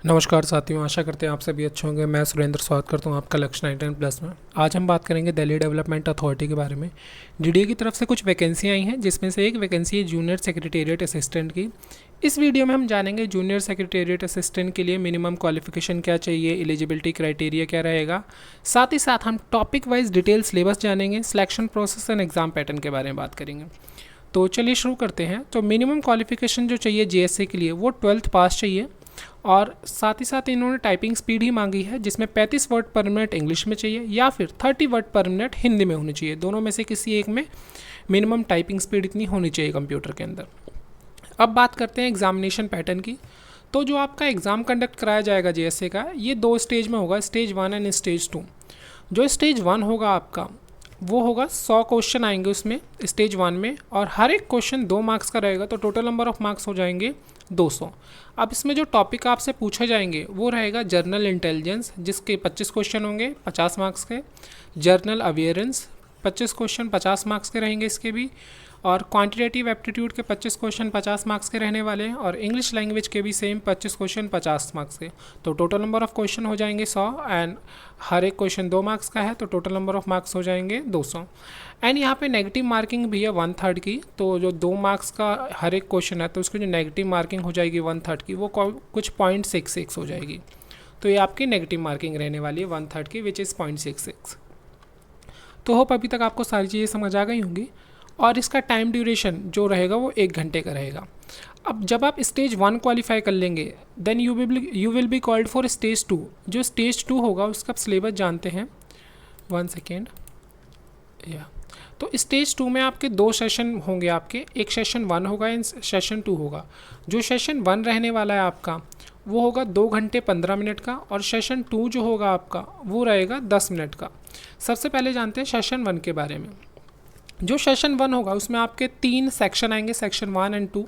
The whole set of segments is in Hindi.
नमस्कार साथियों, आशा करते हैं आप सभी अच्छे होंगे। मैं सुरेंद्र स्वागत करता हूं आपका लक्ष्य 910 में। आज हम बात करेंगे दिल्ली डेवलपमेंट अथॉरिटी के बारे में। डीडीए की तरफ से कुछ वैकेंसी आई हैं, जिसमें से एक वैकेंसी है जूनियर सेक्रेटेरिएट असिस्टेंट की। इस वीडियो में हम जानेंगे जूनियर सेक्रेटेरिएट असिस्टेंट के लिए मिनिमम क्वालिफिकेशन क्या चाहिए, एलिजिबिलिटी क्राइटेरिया क्या रहेगा। साथ ही साथ हम टॉपिक वाइज डिटेल सिलेबस जानेंगे, selection process and exam pattern के बारे में बात करेंगे। तो चलिए शुरू करते हैं। तो मिनिमम क्वालिफिकेशन जो चाहिए जीएसए के लिए वो 12th पास चाहिए, और साथ ही साथ इन्होंने टाइपिंग स्पीड ही मांगी है, जिसमें 35 वर्ड पर मिनट इंग्लिश में चाहिए या फिर 30 वर्ड पर मिनट हिंदी में होनी चाहिए। दोनों में से किसी एक में मिनिमम टाइपिंग स्पीड इतनी होनी चाहिए कंप्यूटर के अंदर। अब बात करते हैं एग्जामिनेशन पैटर्न की। तो जो आपका एग्ज़ाम कंडक्ट कराया जाएगा जीएसए का, ये 2 स्टेज में होगा, स्टेज 1 एंड स्टेज 2। जो स्टेज 1 होगा आपका, वो होगा 100 क्वेश्चन आएंगे उसमें स्टेज 1 में, और हर एक क्वेश्चन 2 मार्क्स का रहेगा, तो टोटल नंबर ऑफ मार्क्स हो जाएंगे 200। अब इसमें जो टॉपिक आपसे पूछे जाएंगे वो रहेगा जर्नल इंटेलिजेंस, जिसके 25 क्वेश्चन होंगे 50 मार्क्स के। जर्नल अवेयरेंस 25 क्वेश्चन 50 मार्क्स के रहेंगे इसके भी। और क्वांटिटेटिव एप्टीट्यूड के 25 क्वेश्चन 50 मार्क्स के रहने वाले हैं, और इंग्लिश लैंग्वेज के भी सेम 25 क्वेश्चन 50 मार्क्स के। तो टोटल नंबर ऑफ क्वेश्चन हो जाएंगे 100, एंड हर एक क्वेश्चन 2 मार्क्स का है, तो टोटल नंबर ऑफ मार्क्स हो जाएंगे 200। एंड यहाँ पे नेगेटिव मार्किंग भी है 1/3 की। तो जो 2 मार्क्स का हर एक क्वेश्चन है, तो उसकी जो नेगेटिव मार्किंग हो जाएगी 1/3 की, वो कुछ 0.66 हो जाएगी। तो ये आपकी नेगेटिव मार्किंग रहने वाली है 1/3 की, विच इज़ 0.66। तो होप अभी तक आपको सारी चीज़ें समझ आ गई होंगी। और इसका टाइम ड्यूरेशन जो रहेगा वो 1 घंटे का रहेगा। अब जब आप स्टेज 1 क्वालिफाई कर लेंगे, then you will be called for stage 2। जो स्टेज 2 होगा उसका सिलेबस जानते हैं। 1 सेकेंड। या तो स्टेज 2 में आपके 2 सेशन होंगे आपके, एक सेशन 1 होगा एंड सेशन 2 होगा। जो सेशन 1 रहने वाला है आपका, वो होगा 2 घंटे 15 मिनट का, और सेशन 2 जो होगा आपका वो रहेगा 10 मिनट का। सबसे पहले जानते हैं सेशन 1 के बारे में। जो सेशन 1 होगा उसमें आपके 3 सेक्शन आएंगे, सेक्शन 1 एंड 2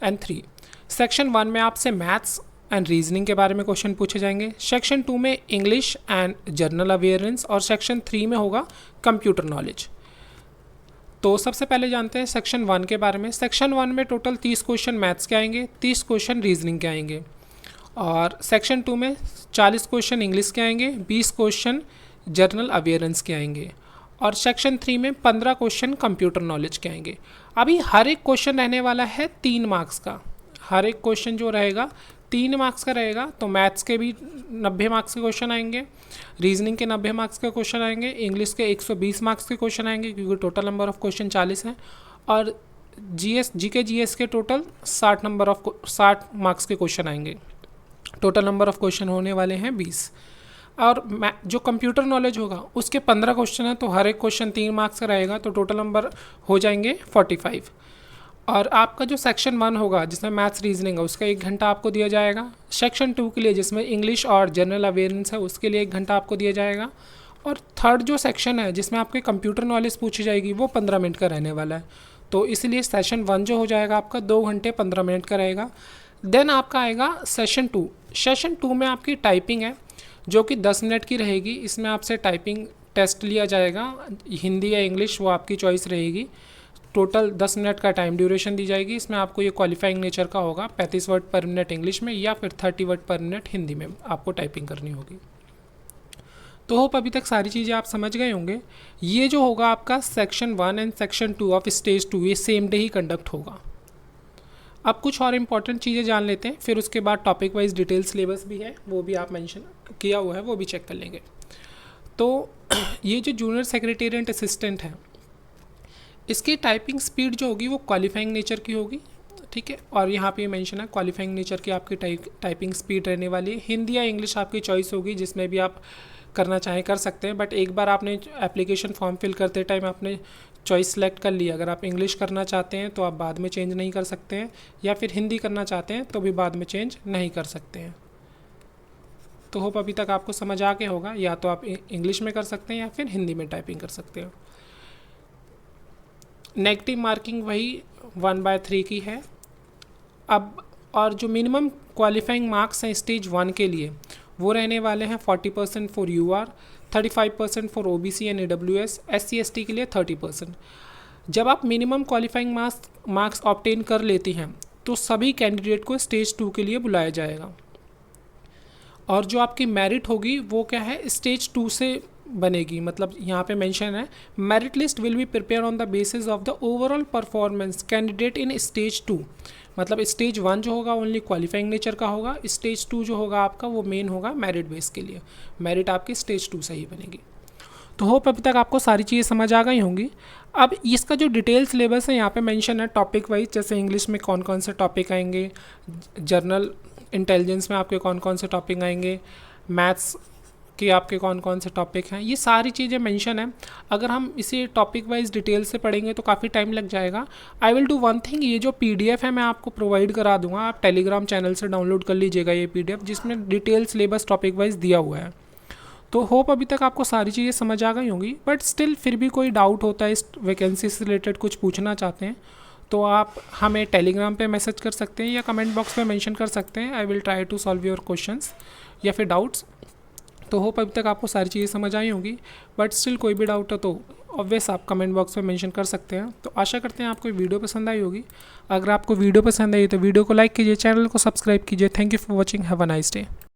एंड 3। सेक्शन 1 में आपसे मैथ्स एंड रीजनिंग के बारे में क्वेश्चन पूछे जाएंगे। सेक्शन 2 में इंग्लिश एंड जर्नल अवेयरेंस, और सेक्शन 3 में होगा कंप्यूटर नॉलेज। तो सबसे पहले जानते हैं सेक्शन 1 के बारे में। सेक्शन 1 में टोटल 30 क्वेश्चन मैथ्स के आएंगे, 30 क्वेश्चन रीजनिंग के आएंगे, और सेक्शन 2 में 40 क्वेश्चन इंग्लिश के आएंगे, 20 क्वेश्चन जर्नल अवेयरेंस के आएंगे, और सेक्शन 3 में 15 क्वेश्चन कंप्यूटर नॉलेज के आएंगे। अभी हर एक क्वेश्चन रहने वाला है 3 मार्क्स का। हर एक क्वेश्चन जो रहेगा 3 मार्क्स का रहेगा। तो मैथ्स के भी 90 मार्क्स के क्वेश्चन आएंगे, रीजनिंग के 90 मार्क्स के क्वेश्चन आएंगे, इंग्लिश के 120 मार्क्स के क्वेश्चन आएंगे, क्योंकि टोटल नंबर ऑफ क्वेश्चन 40 हैं, और जीएस के टोटल 60 मार्क्स के क्वेश्चन आएंगे। टोटल नंबर ऑफ क्वेश्चन होने वाले हैं 20। और जो कंप्यूटर नॉलेज होगा उसके 15 क्वेश्चन है, तो हर एक क्वेश्चन 3 मार्क्स का रहेगा, तो टोटल नंबर हो जाएंगे 45। और आपका जो सेक्शन 1 होगा जिसमें मैथ्स रीजनिंग है, उसका 1 घंटा आपको दिया जाएगा। सेक्शन 2 के लिए जिसमें इंग्लिश और जनरल अवेयरेंस है, उसके लिए 1 घंटा आपको दिया जाएगा। और थर्ड जो सेक्शन है जिसमें आपके कंप्यूटर नॉलेज पूछी जाएगी, वो 15 मिनट का रहने वाला है। तो इसलिए सेशन 1 जो हो जाएगा आपका 2 घंटे 15 मिनट का रहेगा। देन आपका आएगा सेशन 2। सेशन 2 में आपकी टाइपिंग है, जो कि 10 मिनट की रहेगी। इसमें आपसे टाइपिंग टेस्ट लिया जाएगा, हिंदी या इंग्लिश वो आपकी चॉइस रहेगी। टोटल 10 मिनट का टाइम ड्यूरेशन दी जाएगी। इसमें आपको ये क्वालिफाइंग नेचर का होगा, 35 वर्ड पर मिनट इंग्लिश में या फिर 30 वर्ड पर मिनट हिंदी में आपको टाइपिंग करनी होगी। तो होप अभी तक सारी चीज़ें आप समझ गए होंगे। ये जो होगा आपका section 1 and section 2 of stage 2, ये सेम डे ही कंडक्ट होगा। अब कुछ और इम्पॉर्टेंट चीज़ें जान लेते हैं, फिर उसके बाद टॉपिक वाइज डिटेल सिलेबस भी है, वो भी आप मेंशन किया हुआ है, वो भी चेक कर लेंगे। तो ये जो जूनियर सेक्रेटेरिएट असिस्टेंट है, इसकी टाइपिंग स्पीड जो होगी वो क्वालिफाइंग नेचर की होगी, ठीक है। और यहाँ पे मेंशन है क्वालिफाइंग नेचर की आपकी टाइपिंग स्पीड रहने वाली है। हिंदी या इंग्लिश आपकी चॉइस होगी, जिसमें भी आप करना चाहें कर सकते हैं, बट एक बार आपने एप्लीकेशन फॉर्म फिल करते टाइम आपने चॉइस सेलेक्ट कर लिया। अगर आप इंग्लिश करना चाहते हैं तो आप बाद में चेंज नहीं कर सकते हैं, या फिर हिंदी करना चाहते हैं तो भी बाद में चेंज नहीं कर सकते हैं। तो होप अभी तक आपको समझ आ गया होगा, या तो आप इंग्लिश में कर सकते हैं या फिर हिंदी में टाइपिंग कर सकते हैं। नेगेटिव मार्किंग वही 1/3 की है। अब और जो मिनिमम क्वालिफाइंग मार्क्स हैं स्टेज 1 के लिए, वो रहने वाले हैं 40% for UR, 35% for OBC and EWS, SC ST के लिए 30%। जब आप मिनिमम क्वालिफाइंग मार्क्स ऑब्टेन कर लेती हैं, तो सभी कैंडिडेट को स्टेज 2 के लिए बुलाया जाएगा। और जो आपकी मेरिट होगी वो क्या है, स्टेज 2 से बनेगी। मतलब यहाँ पे मेंशन है, merit list will be prepare on the basis of the overall performance candidate in stage 2। मतलब स्टेज 1 जो होगा ओनली क्वालिफाइंग नेचर का होगा, स्टेज 2 जो होगा आपका वो मेन होगा मेरिट बेस के लिए, मेरिट आपकी स्टेज 2 से ही बनेगी। तो होप अभी तक आपको सारी चीज़ें समझ आ गई होंगी। अब इसका जो डिटेल सिलेबस है यहाँ पे मेंशन है टॉपिक वाइज, जैसे इंग्लिश में कौन कौन से टॉपिक आएंगे, जर्नल इंटेलिजेंस में आपके कौन कौन से टॉपिक आएंगे, मैथ्स के आपके कौन कौन से टॉपिक हैं, ये सारी चीज़ें मेंशन है। अगर हम इसे टॉपिक वाइज डिटेल से पढ़ेंगे तो काफ़ी टाइम लग जाएगा। I will do one thing, ये जो PDF है मैं आपको प्रोवाइड करा दूंगा, आप टेलीग्राम चैनल से डाउनलोड कर लीजिएगा ये PDF, जिसमें डिटेल सिलेबस टॉपिक वाइज दिया हुआ है। तो होप अभी तक आपको सारी चीज़ें समझ आ गई होंगी, बट स्टिल फिर भी कोई डाउट होता है, इस वैकेंसी से रिलेटेड कुछ पूछना चाहते हैं तो आप हमें टेलीग्राम पे मैसेज कर सकते हैं या कमेंट बॉक्स में मेंशन कर सकते हैं। I will try to solve your questions या फिर डाउट्स। तो होप अभी तक आपको सारी चीज़ें समझ आई होंगी, बट स्टिल कोई भी डाउट है तो ऑब्वियस आप कमेंट बॉक्स में मेंशन कर सकते हैं। तो आशा करते हैं आपको वीडियो पसंद आई होगी। अगर आपको वीडियो पसंद आई तो वीडियो को लाइक कीजिए, चैनल को सब्सक्राइब कीजिए। Thank you for watching, have a nice day.